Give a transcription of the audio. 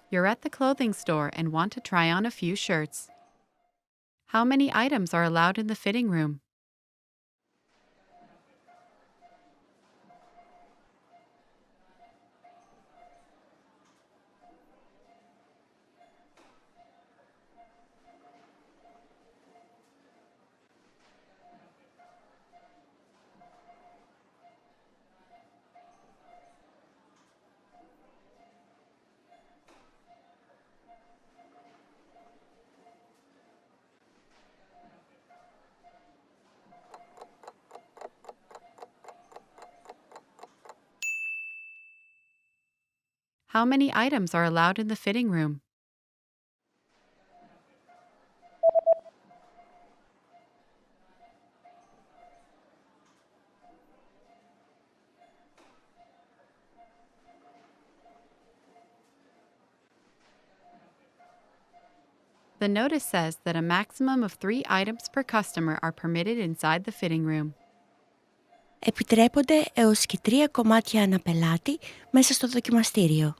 You're at the clothing store and want to try on a few shirts. How many items are allowed in the fitting room? How many items are allowed in the fitting room? The notice says that a maximum of 3 items per customer are permitted inside the fitting room. Επιτρέπονται έως και 3 κομμάτια ανά πελάτη μέσα στο δοκιμαστήριο.